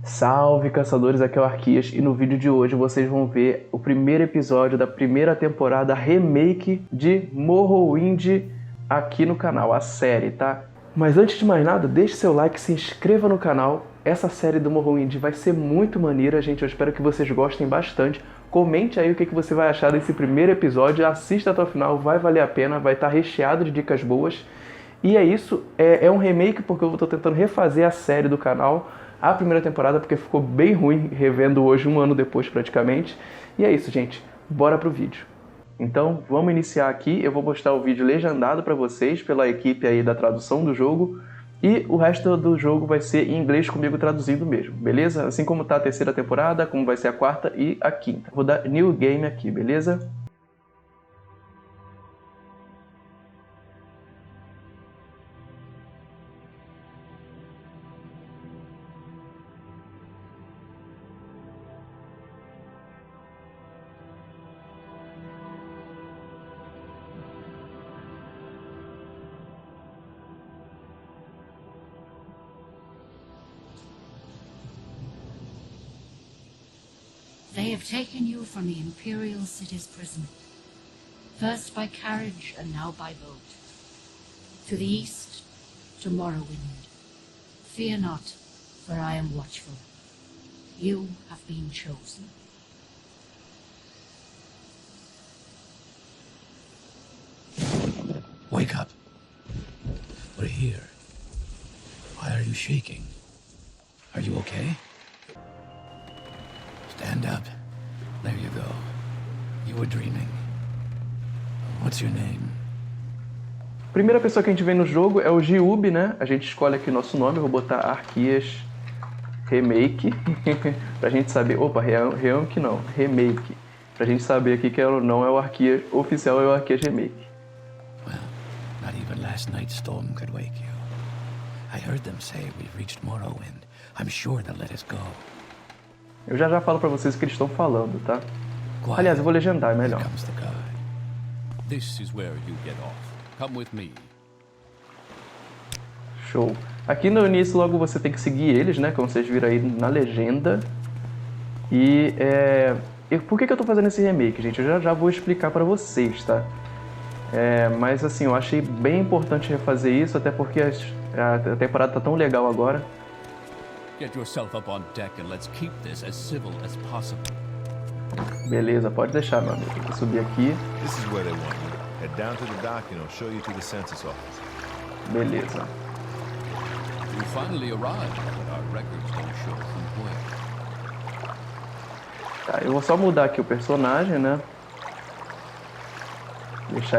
Salve caçadores, aqui é o Arquias e no vídeo de hoje vocês vão ver o primeiro episódio da primeira temporada remake de Morrowind aqui no canal, a série, tá? Mas antes de mais nada, deixe seu like, se inscreva no canal. Essa série do Morrowind vai ser muito maneira, gente, eu espero que vocês gostem bastante. Comente aí o que você vai achar desse primeiro episódio, assista até o final, vai valer a pena, vai estar recheado de dicas boas. E é isso, é um remake porque eu estou tentando refazer a série do canal, a primeira temporada, porque ficou bem ruim revendo hoje, um ano depois praticamente. E é isso, gente, bora pro vídeo. Então, vamos iniciar aqui, eu vou postar o vídeo legendado para vocês pela equipe aí da tradução do jogo. E o resto do jogo vai ser em inglês comigo traduzindo mesmo, beleza? Assim como tá a terceira temporada, como vai ser a quarta e a quinta. Vou dar New Game aqui, beleza? They have taken you from the Imperial City's prison, first by carriage and now by boat. To the east, to Morrowind. Fear not, for I am watchful. You have been chosen. Wake up. We're here. Why are you shaking? Are you okay? Stand up. There you go. You were dreaming. What's your name? A primeira pessoa que a gente vê no jogo é o Giub, né? A gente escolhe aqui nosso nome, eu vou botar Arquias Remake, pra gente saber... Opa, Remake não, Remake. Pra gente saber aqui que não é o Arquias oficial, é o Arquias Remake. Well, not even last night's storm could wake you. I heard them say we've reached Morrowind. I'm sure they'll let us go. Eu já falo pra vocês o que eles estão falando, tá? Aliás, eu vou legendar, é melhor. This is where you get off. Come with me. Show. Aqui no início logo você tem que seguir eles, né? Como vocês viram aí na legenda. E por que eu tô fazendo esse remake, gente? Eu já vou explicar pra vocês, tá? Mas assim, eu achei bem importante refazer isso, até porque a temporada tá tão legal agora. Get yourself up on deck and let's keep this as civil as possible. Beleza, pode deixar, meu amigo. Vou subir aqui. This is where they want you. Head down to the dock and I'll show you to the census office. Beleza. You finally arrived, but our records don't show from where. Tá, eu vou só mudar aqui o personagem, né?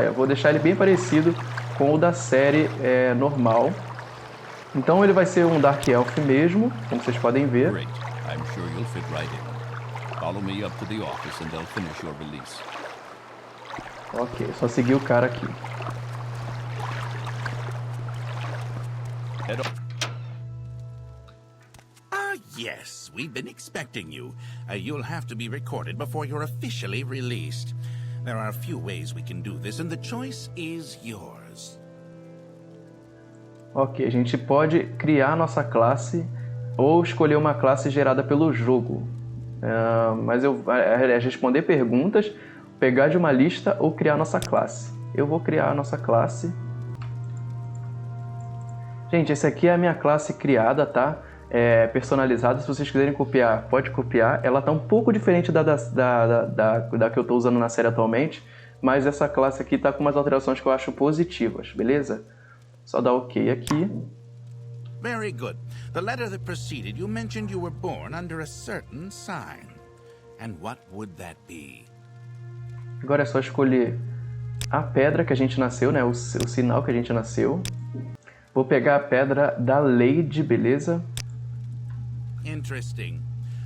Eu vou deixar ele bem parecido com o da série normal. Então ele vai ser um Dark Elf mesmo, como vocês podem ver. Great. I'm sure you'll fit right in. Follow me up to the office and they'll finish your release. Ok, só seguir o cara aqui. Head on. Yes, we've been expecting you. You'll have to be recorded before you're officially released. There are a few ways we can do this, and the choice is yours. Ok, a gente pode criar nossa classe ou escolher uma classe gerada pelo jogo. Mas responder perguntas, pegar de uma lista ou criar nossa classe. Eu vou criar a nossa classe. Gente, esse aqui é a minha classe criada, tá? Personalizada. Se vocês quiserem copiar, pode copiar. Ela tá um pouco diferente da que eu tô usando na série atualmente, mas essa classe aqui tá com umas alterações que eu acho positivas, beleza? Só dar OK aqui. Very good. The letter that preceded you mentioned you were born under a certain sign. And what would that be? Agora é só escolher a pedra que a gente nasceu, né? O sinal que a gente nasceu. Vou pegar a pedra da Lady, beleza? Interesting.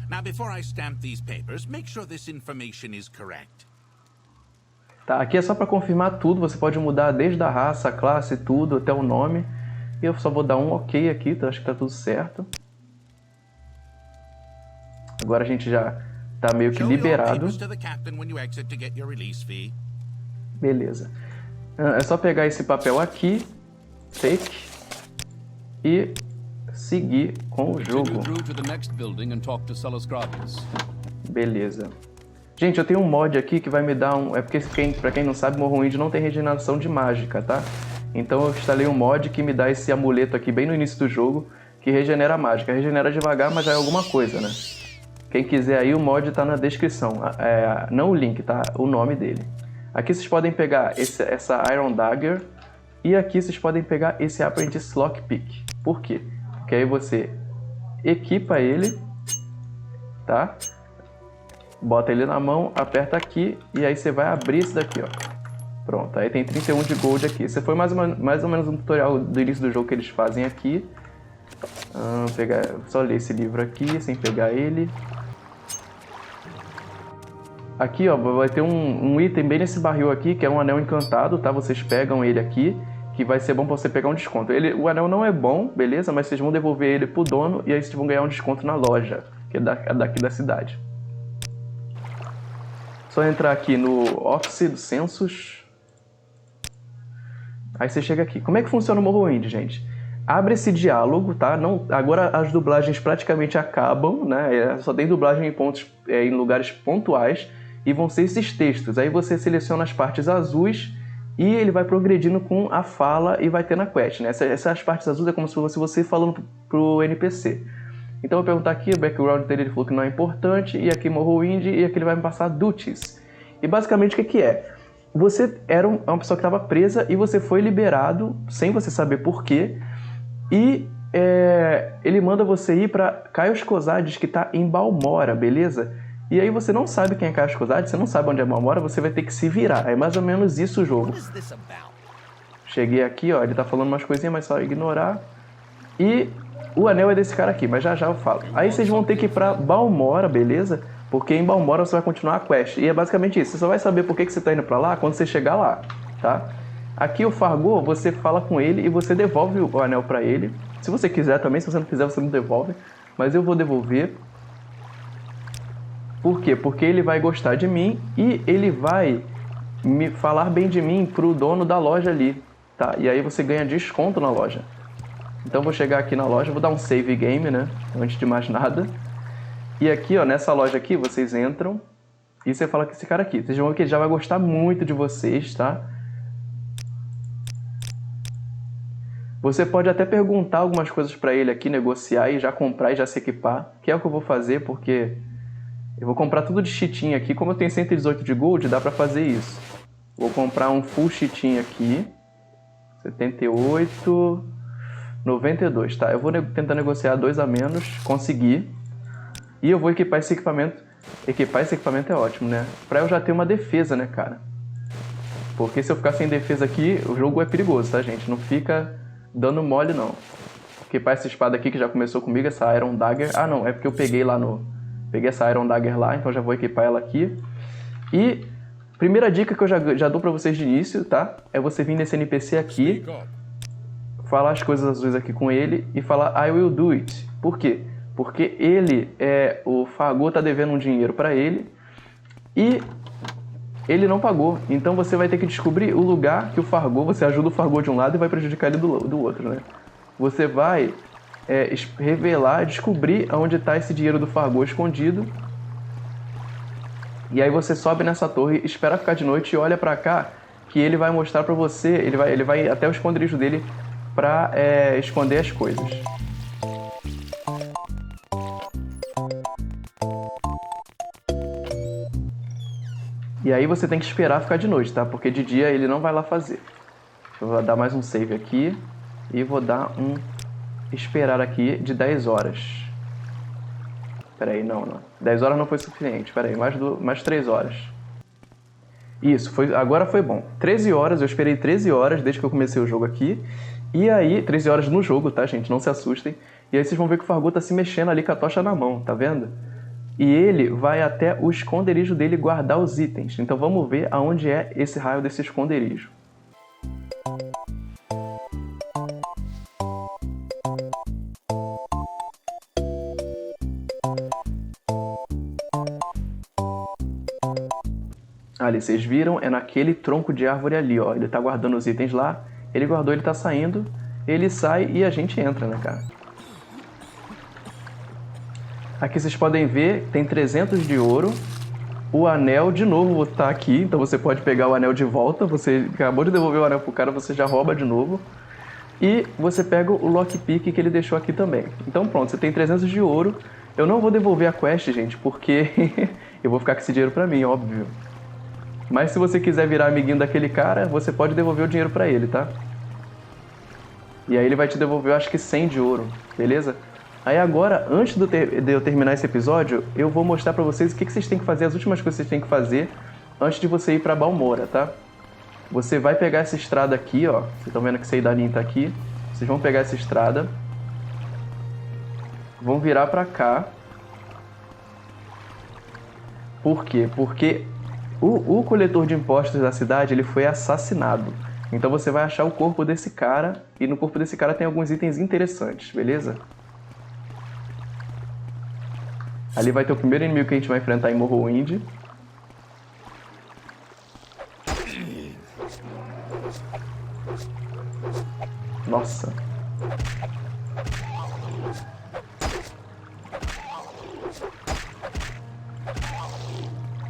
Now, before I stamp these papers, make sure this information is correct. Tá, aqui é só para confirmar tudo, você pode mudar desde a raça, a classe, tudo, até o nome. Eu só vou dar um OK aqui, tá? Acho que tá tudo certo. Agora a gente já tá meio que liberado. Beleza. É só pegar esse papel aqui, take, e seguir com o jogo. Continue through to the next building and talk to Sellus Gravius. Beleza. Gente, eu tenho um mod aqui que vai me dar um... É porque, pra quem não sabe, Morrowind não tem regeneração de mágica, tá? Então eu instalei um mod que me dá esse amuleto aqui bem no início do jogo, que regenera a mágica. Regenera devagar, mas já é alguma coisa, né? Quem quiser aí, o mod tá na descrição. Não o link, tá? O nome dele. Aqui vocês podem pegar essa Iron Dagger. E aqui vocês podem pegar esse Apprentice Lockpick. Por quê? Porque aí você equipa ele, tá? Bota ele na mão, aperta aqui e aí você vai abrir esse daqui, ó. Pronto, aí tem 31 de gold aqui. Esse foi mais ou menos um tutorial do início do jogo que eles fazem aqui. Só ler esse livro aqui, sem pegar ele. Aqui, ó, vai ter um item bem nesse barril aqui, que é um anel encantado, tá? Vocês pegam ele aqui, que vai ser bom pra você pegar um desconto. O anel não é bom, beleza? Mas vocês vão devolver ele pro dono e aí vocês vão ganhar um desconto na loja, que é daqui da cidade. Só entrar aqui no Office do Census. Aí você chega aqui. Como é que funciona o Morrowind, gente? Abre esse diálogo, tá? Agora as dublagens praticamente acabam, né? Só tem dublagem em lugares pontuais e vão ser esses textos. Aí você seleciona as partes azuis e ele vai progredindo com a fala e vai ter na quest, né? Essas partes azuis é como se fosse você falando pro NPC. Então eu vou perguntar aqui, o background dele, ele falou que não é importante, e aqui Morrowind, e aqui ele vai me passar duties. E basicamente o que é? Você era uma pessoa que estava presa e você foi liberado, sem você saber porquê, e ele manda você ir para Caios Cosades, que está em Balmora, beleza? E aí você não sabe quem é Caios Cosades, você não sabe onde é Balmora, você vai ter que se virar. É mais ou menos isso o jogo. Cheguei aqui, ó, ele tá falando umas coisinhas, mas só ignorar. E o anel é desse cara aqui, mas já já eu falo. Aí vocês vão ter que ir pra Balmora, beleza? Porque em Balmora você vai continuar a quest. E é basicamente isso. Você só vai saber por que você tá indo pra lá quando você chegar lá, tá? Aqui o Fargor, você fala com ele e você devolve o anel pra ele. Se você quiser também, se você não quiser, você não devolve. Mas eu vou devolver. Por quê? Porque ele vai gostar de mim e ele vai me falar bem de mim pro dono da loja ali, tá? E aí você ganha desconto na loja. Então eu vou chegar aqui na loja, vou dar um save game, né? Antes de mais nada. E aqui, ó, nessa loja aqui, vocês entram e você fala com esse cara aqui. Vocês vão ver que ele já vai gostar muito de vocês, tá? Você pode até perguntar algumas coisas pra ele aqui, negociar e já comprar e já se equipar. Que é o que eu vou fazer, porque eu vou comprar tudo de cheatinho aqui. Como eu tenho 118 de gold, dá pra fazer isso. Vou comprar um full cheatinho aqui. 78... 92, tá? Eu vou tentar negociar 2 a menos, conseguir. E eu vou equipar esse equipamento. Equipar esse equipamento é ótimo, né? Pra eu já ter uma defesa, né, cara? Porque se eu ficar sem defesa aqui, o jogo é perigoso, tá, gente? Não fica dando mole, não. Equipar essa espada aqui que já começou comigo, essa Iron Dagger. Ah, não, é porque eu peguei lá no... Peguei essa Iron Dagger lá, então já vou equipar ela aqui. E primeira dica que eu já dou pra vocês de início, tá? É você vir nesse NPC aqui, falar as coisas azuis aqui com ele e falar I will do it. Por quê? Porque o Fargor tá devendo um dinheiro pra ele e ele não pagou. Então você vai ter que descobrir o lugar que o Fargor, você ajuda o Fargor de um lado e vai prejudicar ele do outro, né? Você vai revelar, descobrir onde tá esse dinheiro do Fargor escondido. E aí você sobe nessa torre, espera ficar de noite e olha pra cá que ele vai mostrar pra você, ele vai até o esconderijo dele pra esconder as coisas. E aí você tem que esperar ficar de noite, tá? Porque de dia ele não vai lá fazer. Eu vou dar mais um save aqui e vou dar um esperar aqui de 10 horas. Pera aí, não. 10 horas não foi suficiente. Pera aí, mais 3 horas. Isso, agora foi bom. 13 horas, eu esperei 13 horas desde que eu comecei o jogo aqui. E aí, 13 horas no jogo, tá, gente? Não se assustem. E aí vocês vão ver que o Fargor tá se mexendo ali com a tocha na mão, tá vendo? E ele vai até o esconderijo dele guardar os itens. Então vamos ver aonde é esse raio desse esconderijo. Ali, vocês viram? É naquele tronco de árvore ali, ó. Ele tá guardando os itens lá. Ele guardou, ele tá saindo. Ele sai e a gente entra, né, cara? Aqui vocês podem ver, tem 300 de ouro. O anel, de novo, tá aqui, então você pode pegar o anel de volta. Você acabou de devolver o anel pro cara, você já rouba de novo. E você pega o lockpick que ele deixou aqui também. Então pronto, você tem 300 de ouro. Eu não vou devolver a quest, gente, porque eu vou ficar com esse dinheiro pra mim, óbvio. Mas se você quiser virar amiguinho daquele cara, você pode devolver o dinheiro pra ele, tá? E aí ele vai te devolver, eu acho que 100 de ouro, beleza? Aí agora, antes de eu terminar esse episódio, eu vou mostrar pra vocês o que vocês têm que fazer, as últimas coisas que vocês têm que fazer antes de você ir pra Balmora, tá? Você vai pegar essa estrada aqui, ó. Vocês estão vendo que Seyda-Nin tá aqui. Vocês vão pegar essa estrada. Vão virar pra cá. Por quê? Porque o coletor de impostos da cidade, ele foi assassinado. Então você vai achar o corpo desse cara. E no corpo desse cara tem alguns itens interessantes, beleza? Ali vai ter o primeiro inimigo que a gente vai enfrentar em Morrowind. Nossa.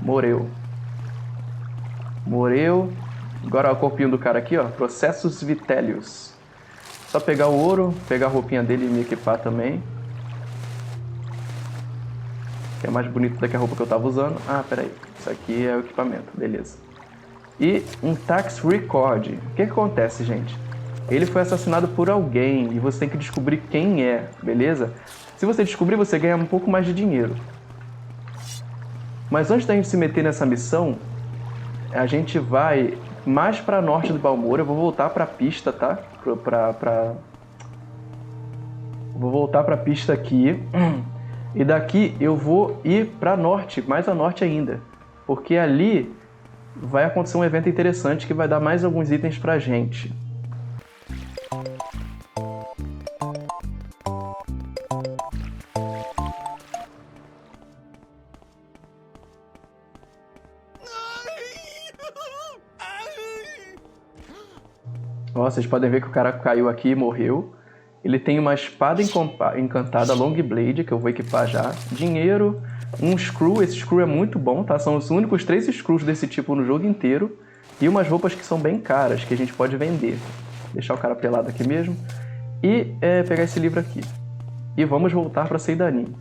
Morreu. Agora ó, o corpinho do cara aqui, ó. Processus Vitellius. Só pegar o ouro, pegar a roupinha dele e me equipar também. Que é mais bonito do que a roupa que eu tava usando. Ah, peraí. Isso aqui é o equipamento, beleza. E um tax record. O que acontece, gente? Ele foi assassinado por alguém e você tem que descobrir quem é, beleza? Se você descobrir, você ganha um pouco mais de dinheiro. Mas antes da gente se meter nessa missão, a gente vai mais pra norte do Balmora. Eu vou voltar pra pista, tá? Vou voltar pra pista aqui. E daqui eu vou ir pra norte, mais a norte ainda. Porque ali vai acontecer um evento interessante que vai dar mais alguns itens pra gente. Ó, vocês podem ver que o cara caiu aqui e morreu. Ele tem uma espada encantada Long Blade, que eu vou equipar já. Dinheiro, um screw, esse screw é muito bom, tá? São os únicos 3 screws desse tipo no jogo inteiro. E umas roupas que são bem caras, que a gente pode vender. Deixar o cara pelado aqui mesmo. E pegar esse livro aqui. E vamos voltar para Seyda-Nin.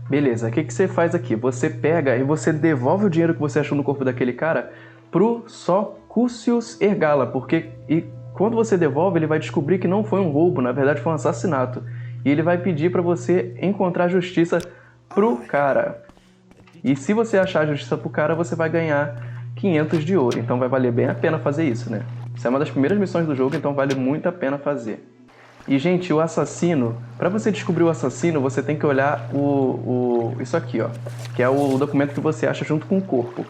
Beleza, o que você faz aqui? Você pega e você devolve o dinheiro que você achou no corpo daquele cara pro Socucius Ergala, porque quando você devolve, ele vai descobrir que não foi um roubo, na verdade foi um assassinato. E ele vai pedir pra você encontrar justiça pro cara. E se você achar justiça pro cara, você vai ganhar 500 de ouro. Então vai valer bem a pena fazer isso, né? Isso é uma das primeiras missões do jogo, então vale muito a pena fazer. E, gente, o assassino... Para você descobrir o assassino, você tem que olhar isso aqui, ó. Que é o documento que você acha junto com o corpo.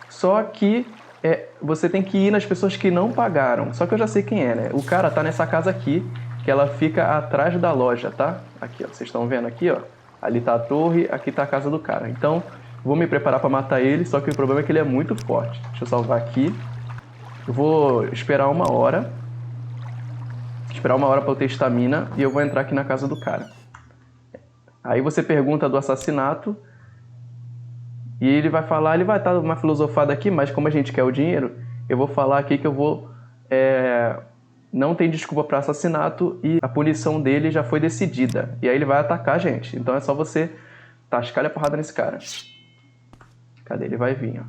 Só que você tem que ir nas pessoas que não pagaram. Só que eu já sei quem é, né? O cara tá nessa casa aqui, que ela fica atrás da loja, tá? Aqui, ó. Vocês estão vendo aqui, ó. Ali tá a torre, aqui tá a casa do cara. Então, vou me preparar para matar ele, só que o problema é que ele é muito forte. Deixa eu salvar aqui. Eu vou esperar 1 hora. Esperar 1 hora para eu ter estamina e eu vou entrar aqui na casa do cara. Aí você pergunta do assassinato e ele vai falar, ele vai estar uma filosofada aqui, mas como a gente quer o dinheiro, eu vou falar aqui que eu vou... não tem desculpa para assassinato e a punição dele já foi decidida. E aí ele vai atacar a gente. Então é só você tascar a porrada nesse cara. Cadê? Ele vai vir,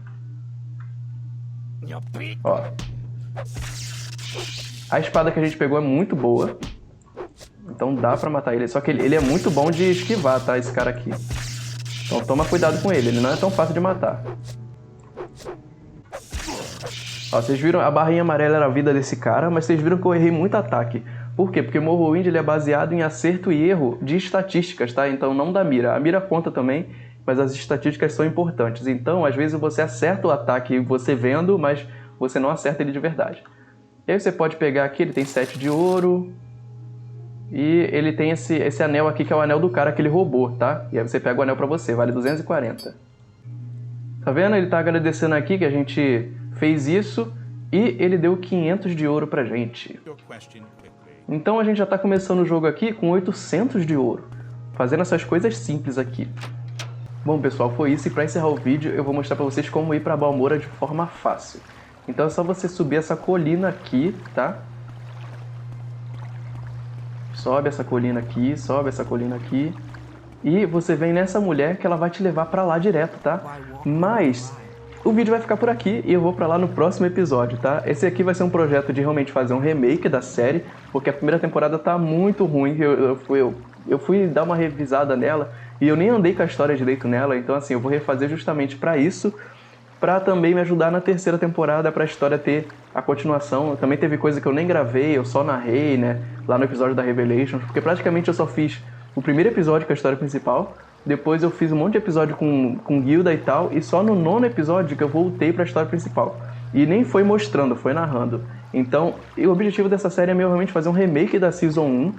ó. A espada que a gente pegou é muito boa. Então dá pra matar ele. Só que ele é muito bom de esquivar, tá? Esse cara aqui. Então toma cuidado com ele. Ele não é tão fácil de matar. Ó, vocês viram? A barrinha amarela era a vida desse cara. Mas vocês viram que eu errei muito ataque. Por quê? Porque Morrowind ele é baseado em acerto e erro de estatísticas, tá? Então não da mira. A mira conta também, mas as estatísticas são importantes. Então, às vezes você acerta o ataque você vendo, mas você não acerta ele de verdade. E aí você pode pegar aqui, ele tem 7 de ouro. E ele tem esse anel aqui, que é o anel do cara que ele roubou, tá? E aí você pega o anel pra você, vale 240. Tá vendo? Ele tá agradecendo aqui que a gente fez isso e ele deu 500 de ouro pra gente. Então a gente já tá começando o jogo aqui com 800 de ouro, fazendo essas coisas simples aqui. Bom, pessoal, foi isso, e para encerrar o vídeo eu vou mostrar para vocês como ir para Balmorra de forma fácil. Então é só você subir essa colina aqui, tá? Sobe essa colina aqui, sobe essa colina aqui, e você vem nessa mulher que ela vai te levar para lá direto, tá? Mas o vídeo vai ficar por aqui e eu vou para lá no próximo episódio, tá? Esse aqui vai ser um projeto de realmente fazer um remake da série, porque a primeira temporada tá muito ruim. Eu fui dar uma revisada nela e eu nem andei com a história direito nela, então assim, eu vou refazer justamente pra isso, pra também me ajudar na terceira temporada, pra história ter a continuação. Também teve coisa que eu nem gravei, eu só narrei, né, lá no episódio da Revelations, porque praticamente eu só fiz o primeiro episódio com a história principal, depois eu fiz um monte de episódio com guilda e tal, e só no 9º episódio que eu voltei pra história principal. E nem foi mostrando, foi narrando. Então, o objetivo dessa série é realmente fazer um remake da Season 1,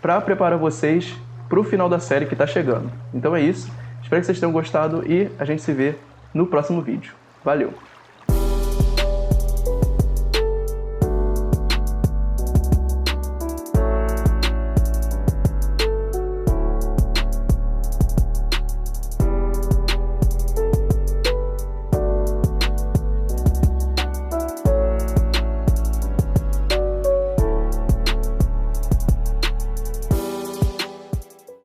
pra preparar vocês pro final da série que tá chegando. Então é isso, espero que vocês tenham gostado e a gente se vê no próximo vídeo. Valeu!